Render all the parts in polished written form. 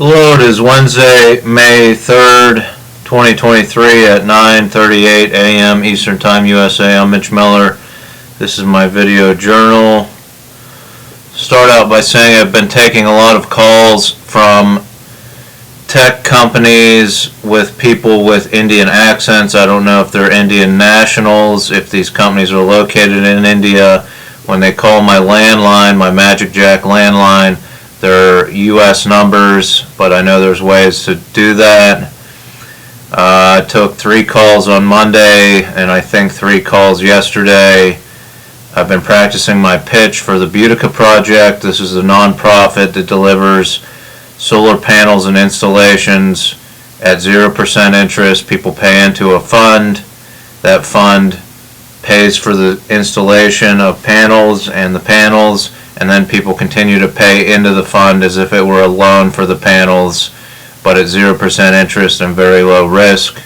Hello, it is Wednesday, May 3rd, 2023 at 9:38 a.m. Eastern Time, USA. I'm Mitch Miller. This is my video journal. Start out by saying I've been taking a lot of calls from tech companies with people with Indian accents. I don't know if they're Indian nationals, if these companies are located in India. When they call my landline, my Magic Jack landline, they're U.S. numbers, but I know there's ways to do that. I took 3 calls on Monday, and I think 3 calls yesterday. I've been practicing my pitch for the Boudica Project. This is a nonprofit that delivers solar panels and installations at 0% interest. People pay into a fund. That fund pays for the installation of panels and the panels, and then people continue to pay into the fund as if it were a loan for the panels, but at 0% interest and very low risk.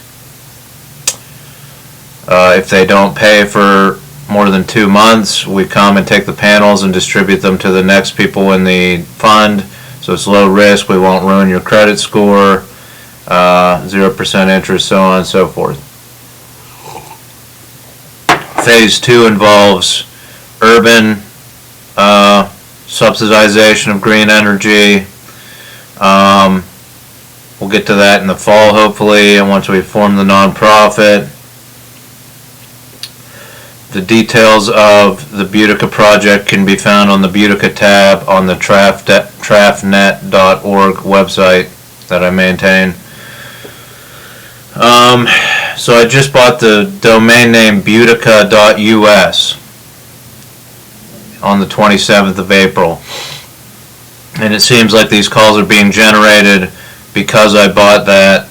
If they don't pay for more than 2 months, we come and take the panels and distribute them to the next people in the fund. So it's low risk, we won't ruin your credit score, 0% interest, so on and so forth. Phase 2 involves urban subsidization of green energy. We'll get to that in the fall, hopefully, and once we form the nonprofit. The details of the Boudica Project can be found on the Boudica tab on the trafnet.org website that I maintain. So I just bought the domain name Boudica.us on the 27th of April. And it seems like these calls are being generated because I bought that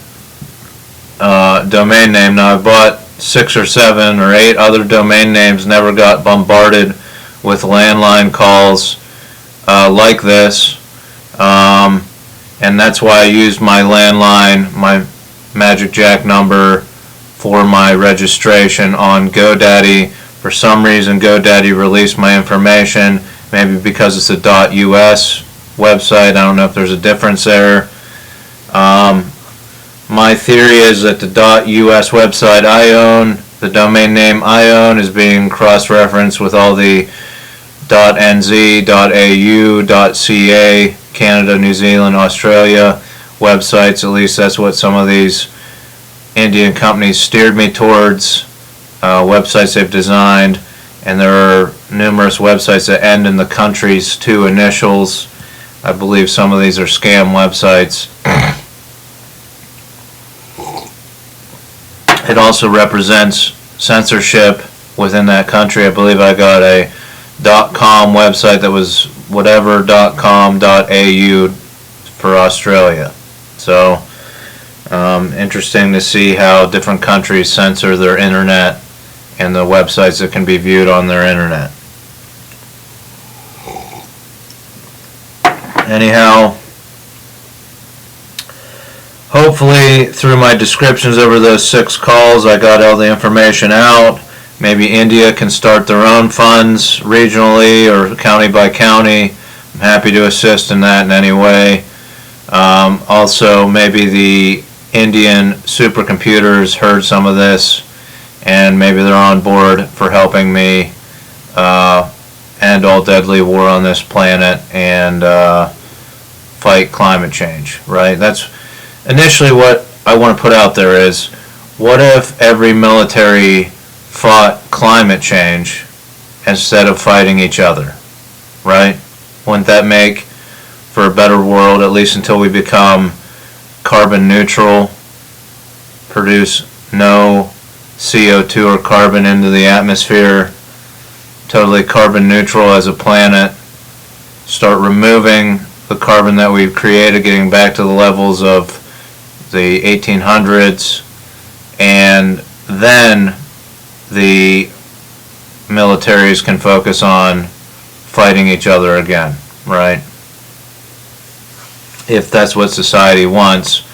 domain name. Now I bought 6 or 7 or 8 other domain names, never got bombarded with landline calls like this. And that's why I used my landline, my Magic Jack number, for my registration on GoDaddy. For some reason, GoDaddy released my information, maybe because it's a .us website. I don't know if there's a difference there. My theory is that the .us website I own, the domain name I own, is being cross-referenced with all the .nz, .au, .ca, Canada, New Zealand, Australia websites. At least that's what some of these Indian companies steered me towards, websites they've designed, and there are numerous websites that end in the country's 2 initials. I believe some of these are scam websites. It also represents censorship within that country. I believe I got a .com website that was whatever .com.au for Australia. So interesting to see how different countries censor their internet and the websites that can be viewed on their internet. Anyhow, hopefully through my descriptions over those 6 calls I got all the information out. Maybe India can start their own funds regionally or county by county. I'm happy to assist in that in any way. Also, maybe the Indian supercomputers heard some of this, and maybe they're on board for helping me end all deadly war on this planet and fight climate change, right? That's initially what I want to put out there is, what if every military fought climate change instead of fighting each other, right? Wouldn't that make for a better world, at least until we become carbon neutral, produce no CO2 or carbon into the atmosphere, totally carbon neutral as a planet, start removing the carbon that we've created, getting back to the levels of the 1800s, and then the militaries can focus on fighting each other again, right? If that's what society wants,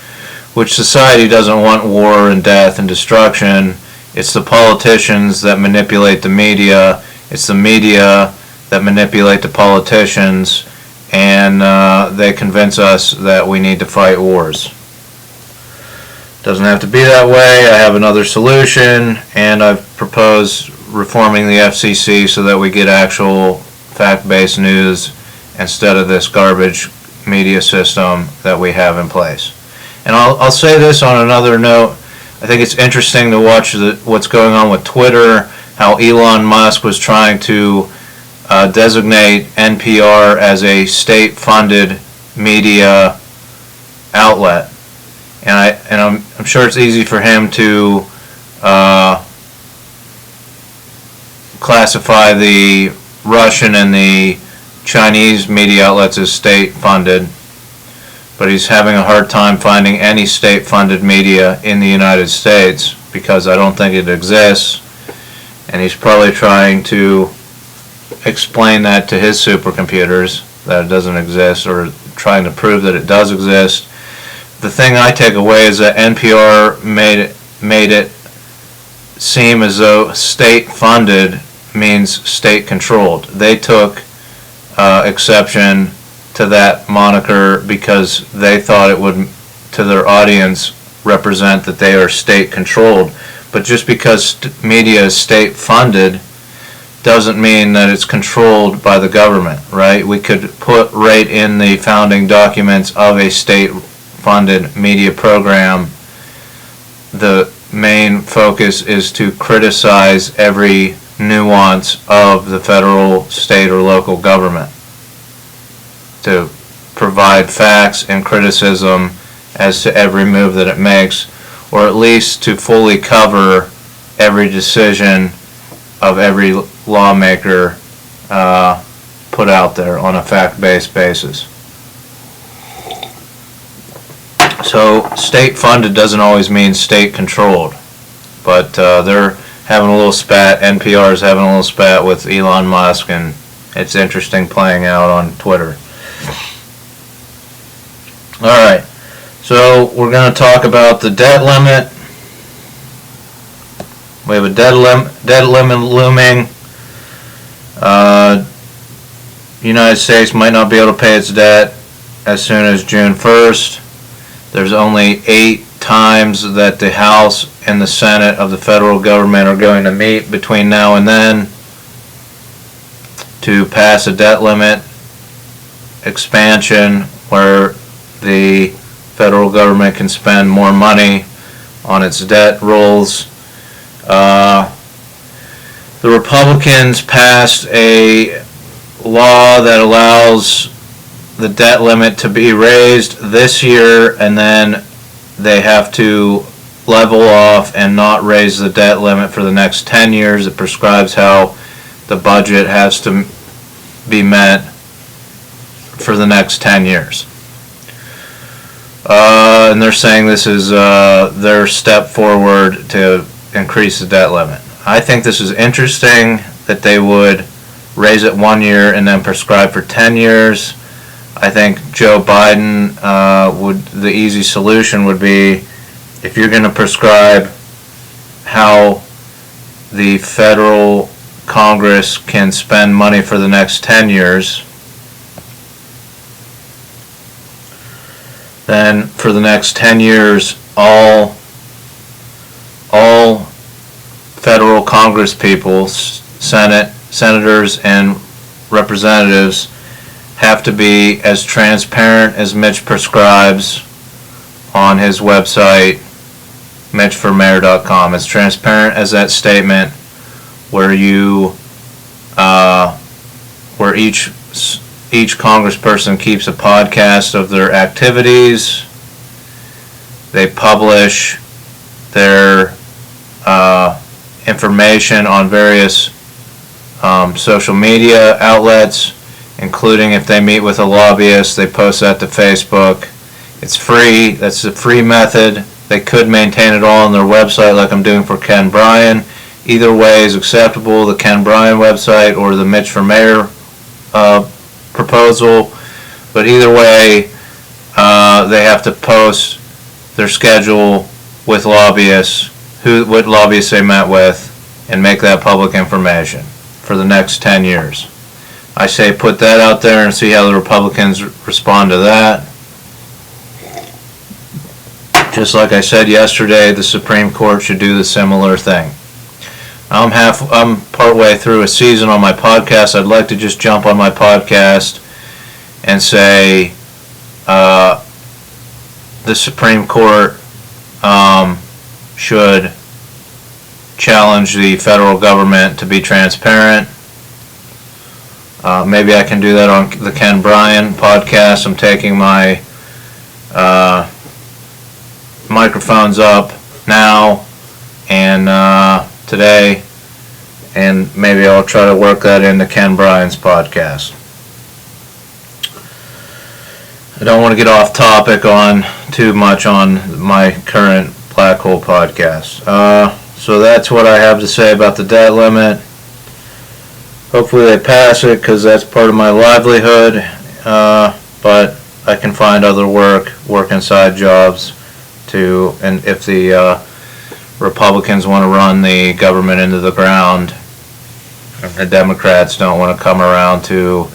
which society doesn't want war and death and destruction. It's the politicians that manipulate the media. It's the media that manipulate the politicians, and they convince us that we need to fight wars. Doesn't have to be that way. I have another solution, and I've proposed reforming the FCC so that we get actual fact-based news instead of this garbage media system that we have in place. And I'll say this on another note. I think it's interesting to watch what's going on with Twitter, how Elon Musk was trying to designate NPR as a state-funded media outlet. And I'm sure it's easy for him to classify the Russian and the Chinese media outlets as state-funded, but he's having a hard time finding any state-funded media in the United States because I don't think it exists, and he's probably trying to explain that to his supercomputers that it doesn't exist, or trying to prove that it does exist. The thing I take away is that NPR made it seem as though state-funded means state-controlled. They took exception to that moniker because they thought it would, to their audience, represent that they are state-controlled. But just because media is state-funded doesn't mean that it's controlled by the government, right? We could put right in the founding documents of a state-funded media program, the main focus is to criticize every nuance of the federal, state, or local government, to provide facts and criticism as to every move that it makes, or at least to fully cover every decision of every lawmaker put out there on a fact-based basis. So state-funded doesn't always mean state-controlled, but they're having a little spat. NPR is having a little spat with Elon Musk, and it's interesting playing out on Twitter. All right, so we're going to talk about the debt limit. We have a debt limit looming. United States might not be able to pay its debt as soon as June 1st. There's only 8 times that the House and the Senate of the federal government are going to meet between now and then to pass a debt limit expansion where the federal government can spend more money on its debt rolls. The Republicans passed a law that allows the debt limit to be raised this year, and then they have to level off and not raise the debt limit for the next 10 years. It prescribes how the budget has to be met for the next 10 years. And they're saying this is their step forward to increase the debt limit. I think this is interesting that they would raise it 1 year and then prescribe for 10 years. I think Joe Biden the easy solution would be, if you're going to prescribe how the federal Congress can spend money for the next 10 years, then for the next 10 years, all federal Congress people, senators and representatives, have to be as transparent as Mitch prescribes on his website, mitchformayor.com. As transparent as that statement where where each congressperson keeps a podcast of their activities. They publish their information on various social media outlets, including if they meet with a lobbyist, they post that to Facebook. It's free. That's a free method. They could maintain it all on their website like I'm doing for Ken Bryan. Either way is acceptable, the Ken Bryan website or the Mitch for Mayor proposal. But either way, they have to post their schedule with lobbyists, what lobbyists they met with, and make that public information for the next 10 years. I say put that out there and see how the Republicans respond to that. Just like I said yesterday, the Supreme Court should do the similar thing. I'm partway through a season on my podcast. I'd like to just jump on my podcast and say the Supreme Court should challenge the federal government to be transparent. Maybe I can do that on the Ken Bryan podcast. I'm taking my microphones up now and today, and maybe I'll try to work that into Ken Bryan's podcast. I don't want to get off topic on too much on my current Black Hole podcast. So that's what I have to say about the debt limit. Hopefully they pass it, because that's part of my livelihood, but I can find other work inside jobs too, and if the Republicans want to run the government into the ground, and the Democrats don't want to come around to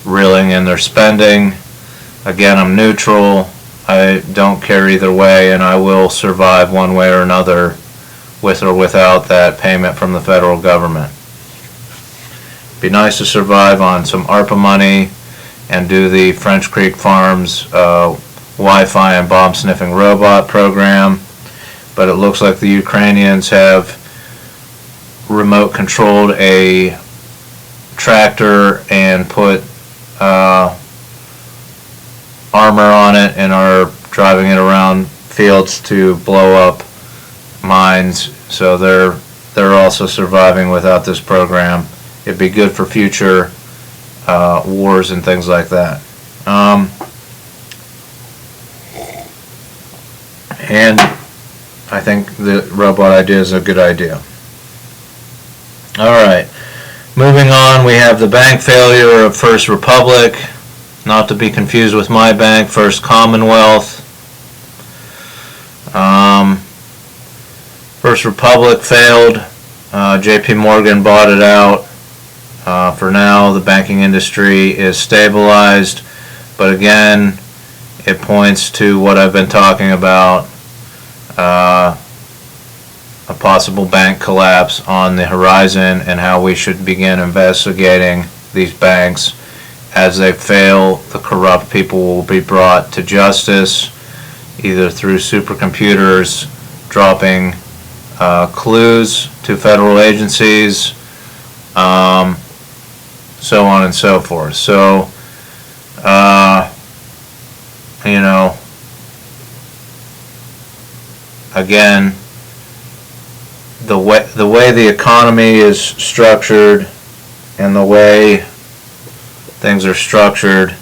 reeling in their spending, again, I'm neutral. I don't care either way, and I will survive one way or another with or without that payment from the federal government. Be nice to survive on some ARPA money and do the French Creek Farms Wi-Fi and bomb-sniffing robot program, but it looks like the Ukrainians have remote-controlled a tractor and put armor on it and are driving it around fields to blow up mines, so they're also surviving without this program. It'd be good for future wars and things like that. And I think the robot idea is a good idea. Alright, moving on, we have the bank failure of First Republic, not to be confused with my bank, First Commonwealth. First Republic failed. JP Morgan bought it out. For now, the banking industry is stabilized, but again, it points to what I've been talking about, a possible bank collapse on the horizon, and how we should begin investigating these banks. As they fail, the corrupt people will be brought to justice, either through supercomputers dropping clues to federal agencies, so on and so forth. So, again, the way the economy is structured and the way things are structured,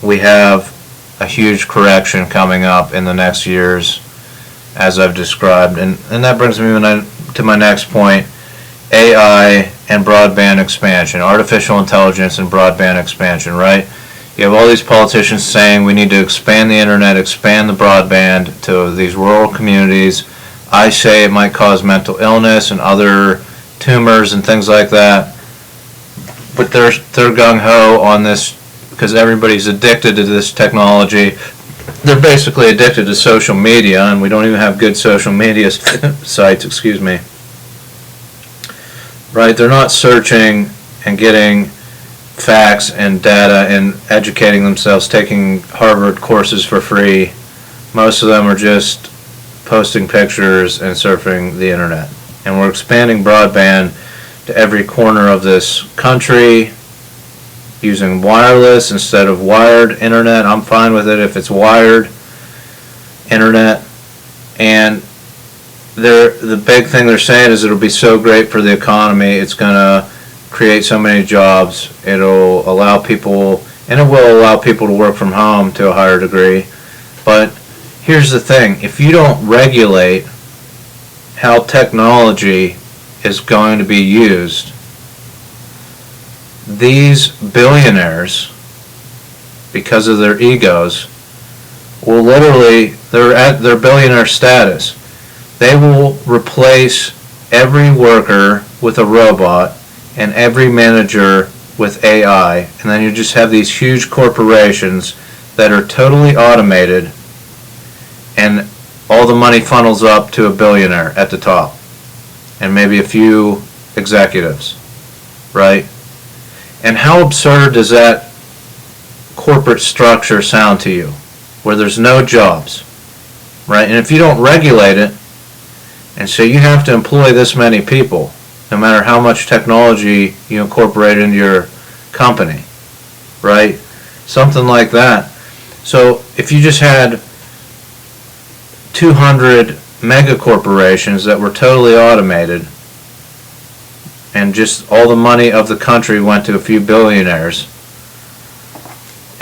we have a huge correction coming up in the next years, as I've described, and that brings me to my next point: AI and broadband expansion, artificial intelligence and broadband expansion, right? You have all these politicians saying we need to expand the internet, expand the broadband to these rural communities. I say it might cause mental illness and other tumors and things like that, but they're gung-ho on this because everybody's addicted to this technology. They're basically addicted to social media, and we don't even have good social media sites, excuse me. Right? They're not searching and getting facts and data and educating themselves, taking Harvard courses for free. Most of them are just posting pictures and surfing the internet. And we're expanding broadband to every corner of this country using wireless instead of wired internet. I'm fine with it if it's wired internet. And the big thing they're saying is it'll be so great for the economy. It's going to create so many jobs. It'll allow people, and it will allow people to work from home to a higher degree. But here's the thing: if you don't regulate how technology is going to be used, these billionaires, because of their egos, will literally, they're at their billionaire status. They will replace every worker with a robot and every manager with AI, and then you just have these huge corporations that are totally automated, and all the money funnels up to a billionaire at the top, and maybe a few executives, right? And how absurd does that corporate structure sound to you, where there's no jobs, right? And if you don't regulate it, and so you have to employ this many people, no matter how much technology you incorporate into your company, right? Something like that. So if you just had 200 mega corporations that were totally automated, and just all the money of the country went to a few billionaires,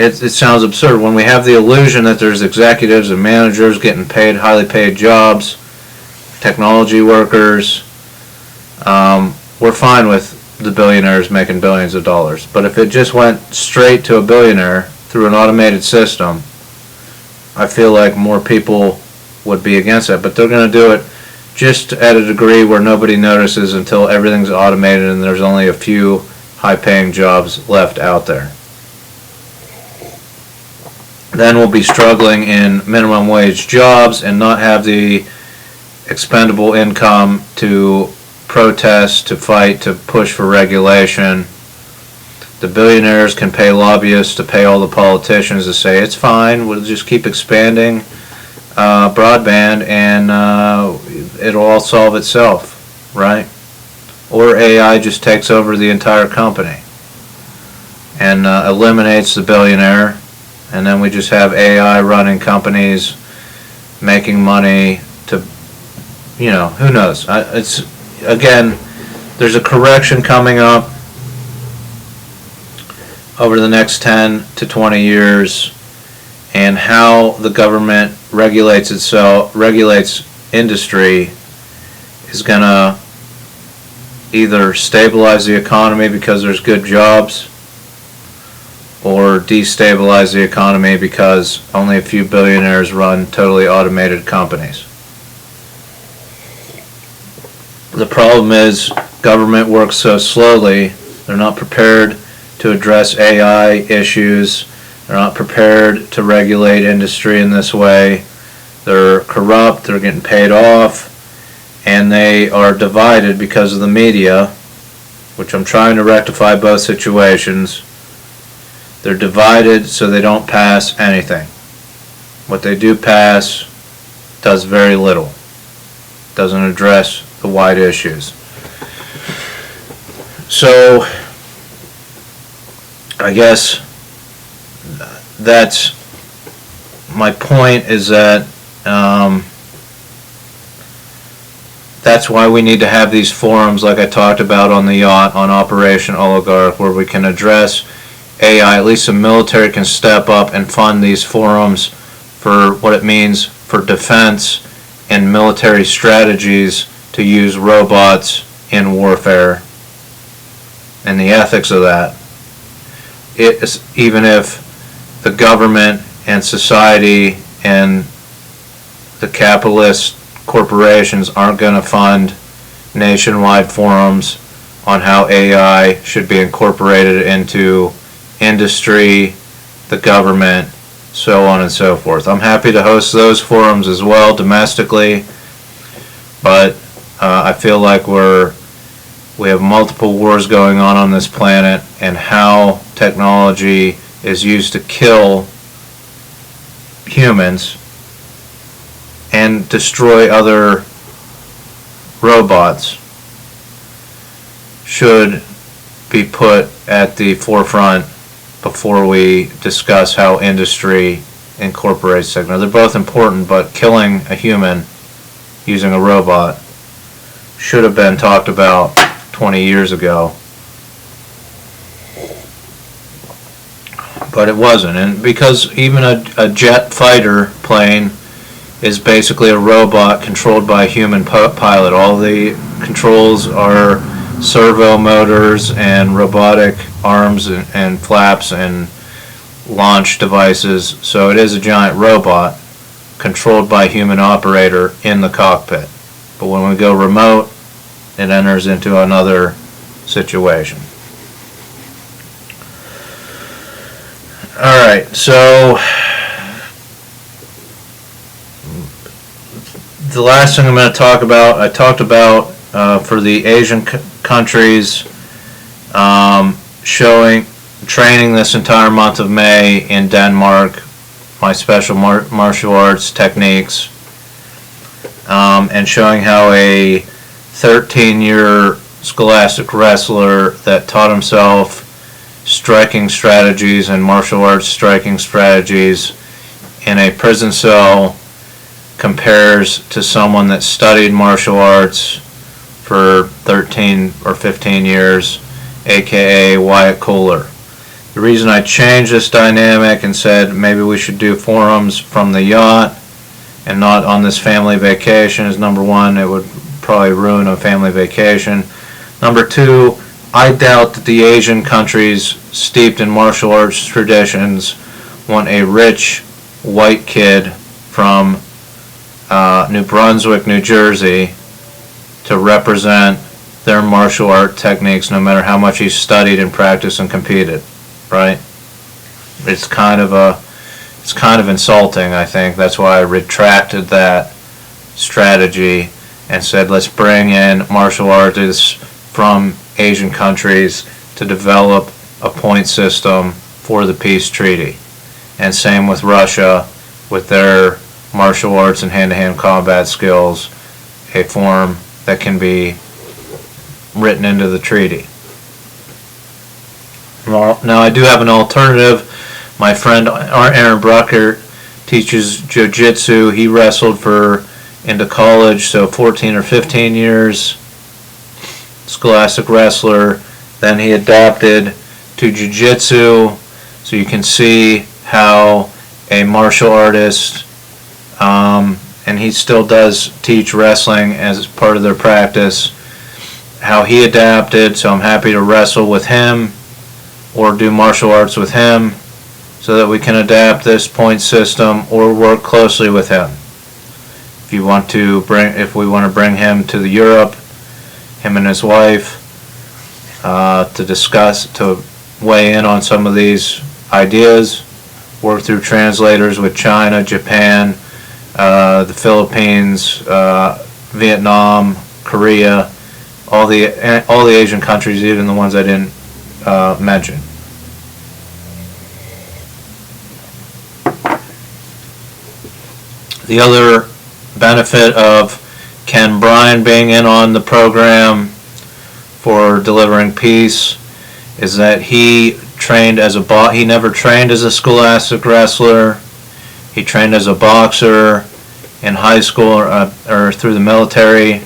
it sounds absurd. When we have the illusion that there's executives and managers getting paid highly paid jobs, technology workers, we're fine with the billionaires making billions of dollars. But if it just went straight to a billionaire through an automated system, I feel like more people would be against it. But they're going to do it just at a degree where nobody notices until everything's automated and there's only a few high-paying jobs left out there. Then we'll be struggling in minimum wage jobs and not have the expendable income to protest, to fight, to push for regulation. The billionaires can pay lobbyists to pay all the politicians to say it's fine, we'll just keep expanding broadband and it'll all solve itself, right? Or AI just takes over the entire company and eliminates the billionaire, and then we just have AI running companies, making money to, you know, who knows? It's, again, there's a correction coming up over the next 10 to 20 years, and how the government regulates industry is going to either stabilize the economy because there's good jobs, or destabilize the economy because only a few billionaires run totally automated companies. The problem is government works so slowly, they're not prepared to address AI issues, they're not prepared to regulate industry in this way, they're corrupt, they're getting paid off, and they are divided because of the media, which I'm trying to rectify both situations. They're divided so they don't pass anything. What they do pass does very little. Doesn't address the wide issues. So, I guess that's my point, is that that's why we need to have these forums like I talked about on the yacht on Operation Oligarch, where we can address AI. At least the military can step up and fund these forums for what it means for defense and military strategies to use robots in warfare and the ethics of that. It is, even if the government and society and the capitalist corporations aren't going to fund nationwide forums on how AI should be incorporated into industry, the government, so on and so forth. I'm happy to host those forums as well domestically, but I feel like we have multiple wars going on this planet, and how technology is used to kill humans and destroy other robots should be put at the forefront before we discuss how industry incorporates technology. They're both important, but killing a human using a robot should have been talked about 20 years ago. But it wasn't, and because even a jet fighter plane is basically a robot controlled by a human pilot. All the controls are servo motors and robotic arms and flaps and launch devices, so it is a giant robot controlled by a human operator in the cockpit. But when we go remote, it enters into another situation. All right, so the last thing I'm going to talk about, I talked about for the Asian countries, training this entire month of May in Denmark, my special martial arts techniques, and showing how a 13-year scholastic wrestler that taught himself striking strategies and martial arts striking strategies in a prison cell compares to someone that studied martial arts for 13 or 15 years, aka Wyatt Kohler. The reason I changed this dynamic and said maybe we should do forums from the yacht and not on this family vacation is, number one, it would probably ruin a family vacation. Number two, I doubt that the Asian countries steeped in martial arts traditions want a rich white kid from New Brunswick, New Jersey to represent their martial art techniques no matter how much he's studied and practiced and competed, right? It's kind of insulting, I think. That's why I retracted that strategy and said let's bring in martial artists from Asian countries to develop a point system for the peace treaty. And same with Russia with their martial arts and hand-to-hand combat skills, a form that can be written into the treaty. Now I do have an alternative. My friend Aaron Bruckert teaches jiu-jitsu. He wrestled into college, so 14 or 15 years, scholastic wrestler. Then he adapted to jiu-jitsu, so you can see how a martial artist, and he still does teach wrestling as part of their practice, how he adapted. So I'm happy to wrestle with him or do martial arts with him so that we can adapt this point system or work closely with him. If we want to bring him to Europe, him and his wife, to weigh in on some of these ideas, work through translators with China, Japan, the Philippines, Vietnam, Korea, all the Asian countries, even the ones I didn't mention. The other benefit of Ken Bryan being in on the program for Delivering Peace is that he never trained as a scholastic wrestler. He trained as a boxer in high school or through the military.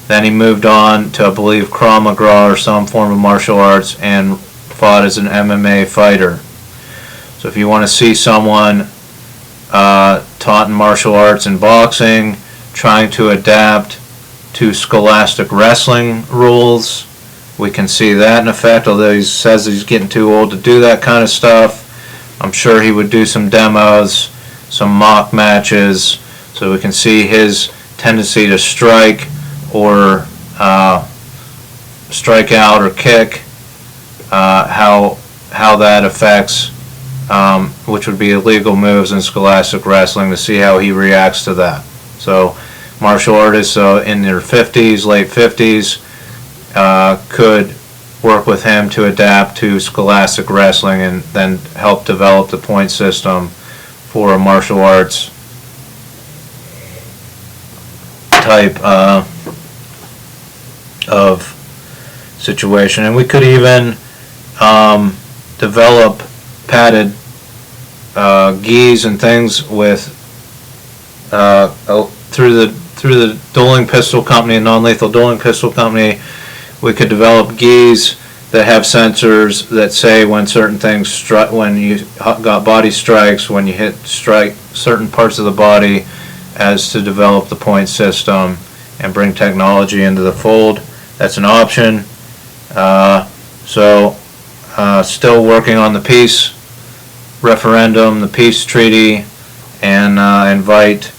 Then he moved on to, I believe, Krav Maga or some form of martial arts and fought as an MMA fighter. So if you want to see someone taught in martial arts and boxing trying to adapt to scholastic wrestling rules, we can see that in effect. Although he says he's getting too old to do that kind of stuff, I'm sure he would do some demos, some mock matches, so we can see his tendency to strike or strike out or kick, how that affects, which would be illegal moves in scholastic wrestling, to see how he reacts to that. So martial artists in their 50s, late 50s, could work with him to adapt to scholastic wrestling and then help develop the point system for a martial arts type of situation. And we could even develop padded gis and things with through the dueling pistol company and non-lethal dueling pistol company. We could develop gis that have sensors that say when certain things when you got body strikes, when you strike certain parts of the body, as to develop the point system and bring technology into the fold. That's an option. Still working on the peace referendum, the peace treaty, and invite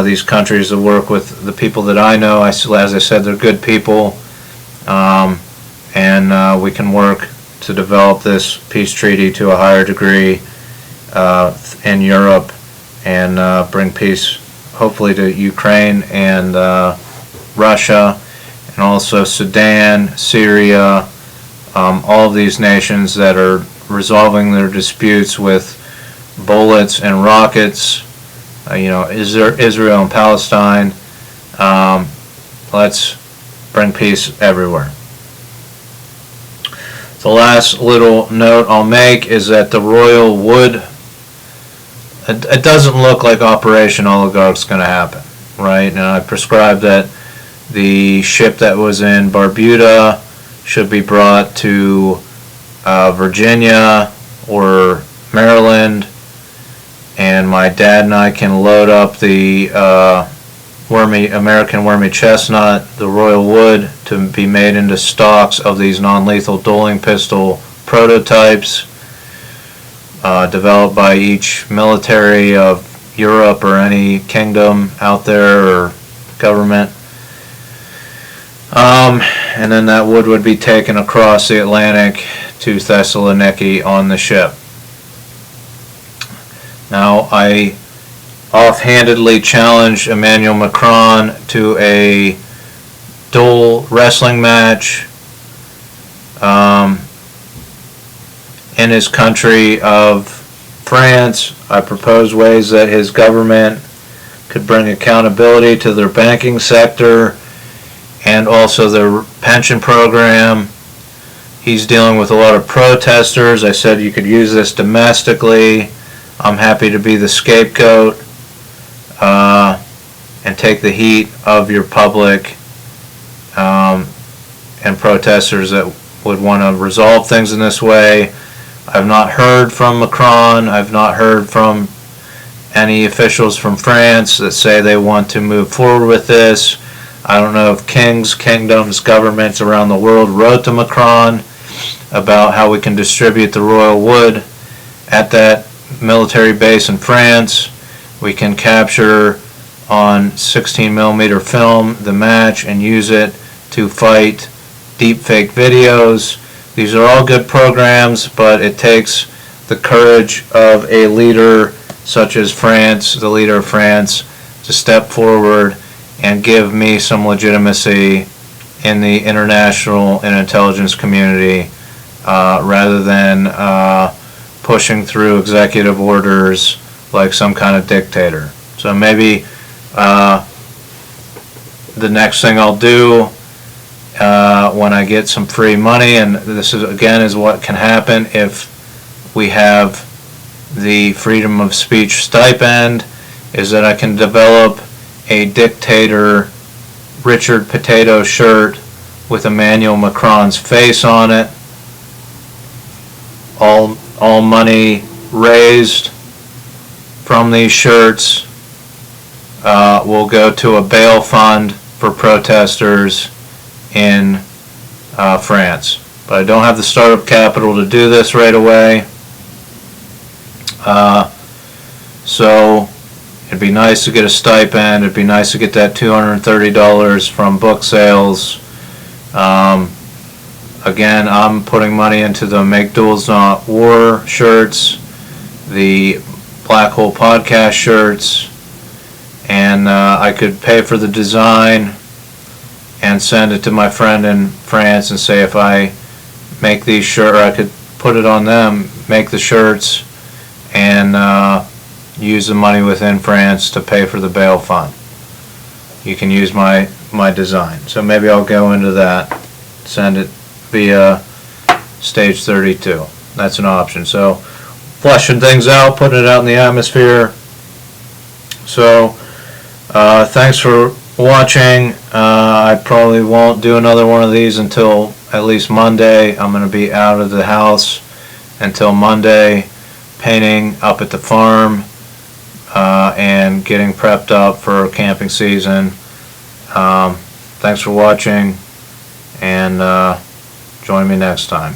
these countries to work with the people that I know. As I said, they're good people. and we can work to develop this peace treaty to a higher degree in Europe, and bring peace hopefully to Ukraine and Russia, and also Sudan, Syria, all of these nations that are resolving their disputes with bullets and rockets, Israel and Palestine. Let's bring peace everywhere. The last little note I'll make is that the Royal Wood, it doesn't look like Operation Oligarch's going to happen, right? And I prescribed that the ship that was in Barbuda should be brought to Virginia or Maryland, and my dad and I can load up the American wormy chestnut, the Royal Wood, to be made into stocks of these non-lethal dueling pistol prototypes developed by each military of Europe or any kingdom out there or government. And then that wood would be taken across the Atlantic to Thessaloniki on the ship. Now, I offhandedly challenged Emmanuel Macron to a dual wrestling match in his country of France. I proposed ways that his government could bring accountability to their banking sector and also their pension program. He's dealing with a lot of protesters. I said you could use this domestically. I'm happy to be the scapegoat and take the heat of your public and protesters that would want to resolve things in this way. I've not heard from Macron. I've not heard from any officials from France that say they want to move forward with this. I don't know if kings, kingdoms, governments around the world wrote to Macron about how we can distribute the Royal Wood at that military base in France. We can capture on 16mm film the match and use it to fight deepfake videos. These are all good programs, but it takes the courage of a leader such as France, the leader of France, to step forward and give me some legitimacy in the international and intelligence community rather than pushing through executive orders like some kind of dictator. So maybe the next thing I'll do when I get some free money, and this is again is what can happen if we have the freedom of speech stipend, is that I can develop a dictator Richard Potato shirt with Emmanuel Macron's face on it. All money raised from these shirts will go to a bail fund for protesters in France. But I don't have the startup capital to do this right away. So it'd be nice to get a stipend. It'd be nice to get that $230 from book sales. Again, I'm putting money into the Make Duels Not War shirts, the Black Hole Podcast shirts, and I could pay for the design and send it to my friend in France and say if I make these shirts, or I could put it on them, make the shirts, and use the money within France to pay for the bail fund. You can use my design. So maybe I'll go into that, send it via Stage 32. That's an option. So fleshing things out, putting it out in the atmosphere. So thanks for watching. I probably won't do another one of these until at least Monday. I'm going to be out of the house until Monday, painting up at the farm and getting prepped up for camping season. Thanks for watching, and join me next time.